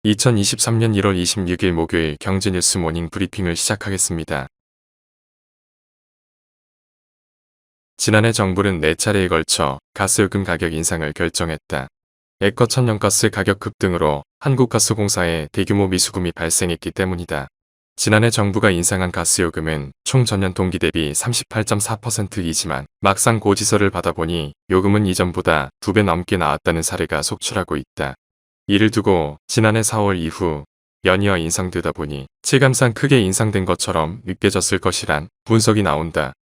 2023년 1월 26일 목요일 경제뉴스 모닝 브리핑을 시작하겠습니다. 지난해 정부는 4차례에 걸쳐 가스요금 가격 인상을 결정했다. 에커 천연가스 가격 급등으로 한국가스공사에 대규모 미수금이 발생했기 때문이다. 지난해 정부가 인상한 가스요금은 총 전년 동기 대비 38.4%이지만 막상 고지서를 받아보니 요금은 이전보다 2배 넘게 나왔다는 사례가 속출하고 있다. 이를 두고 지난해 4월 이후 연이어 인상되다 보니 체감상 크게 인상된 것처럼 느껴졌을 것이란 분석이 나온다.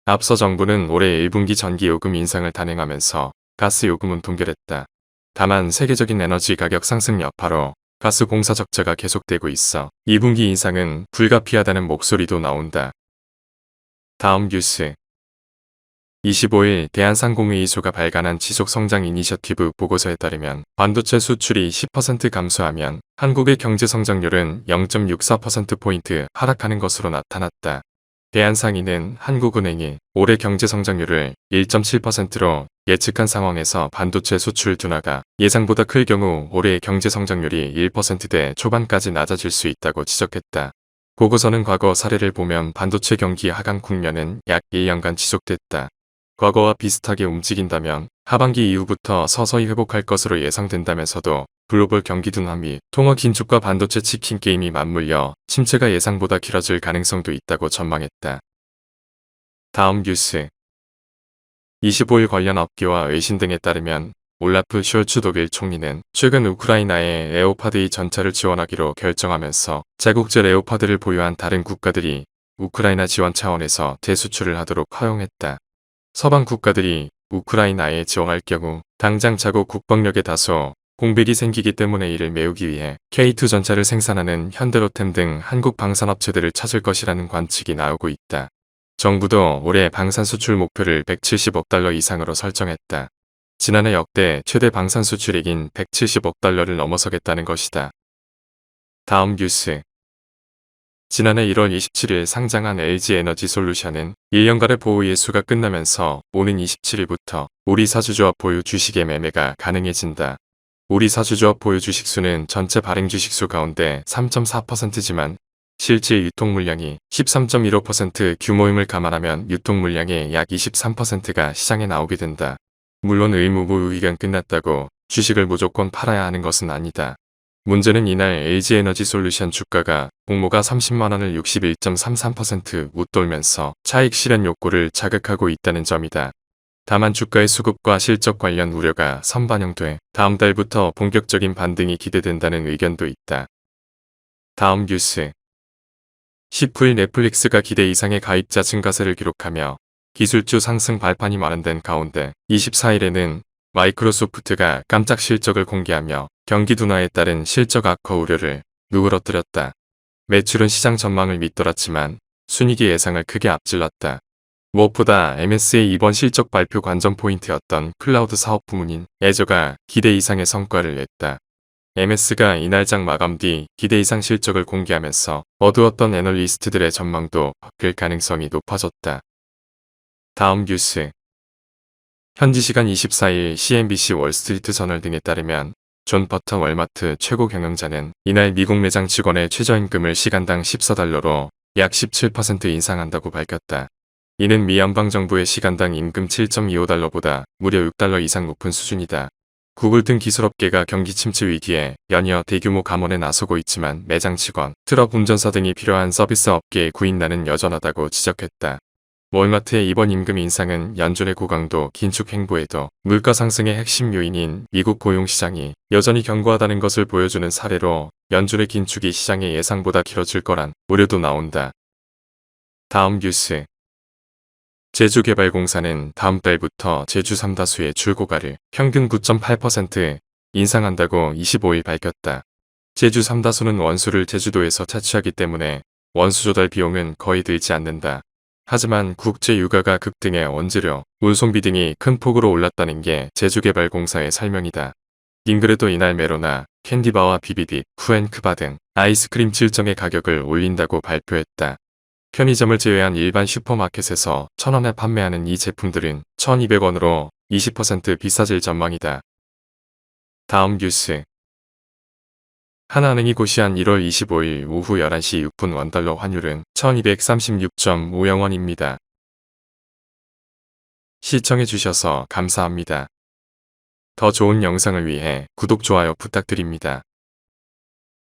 앞서 정부는 올해 1분기 전기요금 인상을 단행하면서 가스요금은 동결했다. 다만 세계적인 에너지 가격 상승 여파로 가스 공사 적자가 계속되고 있어 2분기 인상은 불가피하다는 목소리도 나온다. 다음 뉴스 25일 대한상공회의소가 발간한 지속성장 이니셔티브 보고서에 따르면 반도체 수출이 10% 감소하면 한국의 경제성장률은 0.64%포인트 하락하는 것으로 나타났다. 대한상인은 한국은행이 올해 경제성장률을 1.7%로 예측한 상황에서 반도체 수출 둔화가 예상보다 클 경우 올해의 경제성장률이 1%대 초반까지 낮아질 수 있다고 지적했다. 보고서는 과거 사례를 보면 반도체 경기 하강 국면은 약 1년간 지속됐다. 과거와 비슷하게 움직인다면 하반기 이후부터 서서히 회복할 것으로 예상된다면서도 글로벌 경기 둔화 및 통화 긴축과 반도체 치킨 게임이 맞물려 침체가 예상보다 길어질 가능성도 있다고 전망했다. 다음 뉴스 25일 관련 업계와 외신 등에 따르면 올라프 숄츠 독일 총리는 최근 우크라이나에 레오파드2 전차를 지원하기로 결정하면서 자국제 레오파드를 보유한 다른 국가들이 우크라이나 지원 차원에서 대수출을 하도록 허용했다. 서방 국가들이 우크라이나에 지원할 경우 당장 자국 국방력에 다소 공백이 생기기 때문에 이를 메우기 위해 K2 전차를 생산하는 현대로템 등 한국 방산업체들을 찾을 것이라는 관측이 나오고 있다. 정부도 올해 방산 수출 목표를 170억 달러 이상으로 설정했다. 지난해 역대 최대 방산 수출액인 170억 달러를 넘어서겠다는 것이다. 다음 뉴스 지난해 1월 27일 상장한 LG에너지솔루션은 1년간의 보호 예수가 끝나면서 오는 27일부터 우리 사주조합 보유 주식의 매매가 가능해진다. 우리 사주조합 보유 주식수는 전체 발행 주식수 가운데 3.4%지만 실제 유통 물량이 13.15% 규모임을 감안하면 유통 물량의 약 23%가 시장에 나오게 된다. 물론 의무부 의견 끝났다고 주식을 무조건 팔아야 하는 것은 아니다. 문제는 이날 LG에너지솔루션 주가가 공모가 30만원을 61.33% 웃돌면서 차익 실현 욕구를 자극하고 있다는 점이다. 다만 주가의 수급과 실적 관련 우려가 선반영돼 다음 달부터 본격적인 반등이 기대된다는 의견도 있다. 다음 뉴스 19일 넷플릭스가 기대 이상의 가입자 증가세를 기록하며 기술주 상승 발판이 마련된 가운데 24일에는 마이크로소프트가 깜짝 실적을 공개하며 경기 둔화에 따른 실적 악화 우려를 누그러뜨렸다. 매출은 시장 전망을 밑돌았지만 순이익이 예상을 크게 앞질렀다. 무엇보다 MS의 이번 실적 발표 관전 포인트였던 클라우드 사업 부문인 애저가 기대 이상의 성과를 냈다. MS가 이날 장 마감 뒤 기대 이상 실적을 공개하면서 어두웠던 애널리스트들의 전망도 바뀔 가능성이 높아졌다. 다음 뉴스 현지 시간 24일 CNBC 월스트리트 저널 등에 따르면 존 버터 월마트 최고 경영자는 이날 미국 매장 직원의 최저임금을 시간당 14달러로 약 17% 인상한다고 밝혔다. 이는 미 연방정부의 시간당 임금 7.25달러보다 무려 6달러 이상 높은 수준이다. 구글 등 기술업계가 경기 침체 위기에 연이어 대규모 감원에 나서고 있지만 매장 직원, 트럭 운전사 등이 필요한 서비스 업계의 구인난은 여전하다고 지적했다. 월마트의 이번 임금 인상은 연준의 고강도 긴축 행보에도 물가 상승의 핵심 요인인 미국 고용시장이 여전히 견고하다는 것을 보여주는 사례로 연준의 긴축이 시장의 예상보다 길어질 거란 우려도 나온다. 다음 뉴스 제주개발공사는 다음 달부터 제주 삼다수의 출고가를 평균 9.8% 인상한다고 25일 밝혔다. 제주 삼다수는 원수를 제주도에서 차취하기 때문에 원수 조달 비용은 거의 들지 않는다. 하지만 국제 유가가 급등해 원재료, 운송비 등이 큰 폭으로 올랐다는 게 제주개발공사의 설명이다. 잉그레도 이날 메로나, 캔디바와 비비디, 쿠앤크바 등 아이스크림 질정의 가격을 올린다고 발표했다. 편의점을 제외한 일반 슈퍼마켓에서 1,000원에 판매하는 이 제품들은 1,200원으로 20% 비싸질 전망이다. 다음 뉴스 하나은행이 고시한 1월 25일 오후 11시 6분 원달러 환율은 1236.50원입니다. 시청해주셔서 감사합니다. 더 좋은 영상을 위해 구독, 좋아요 부탁드립니다.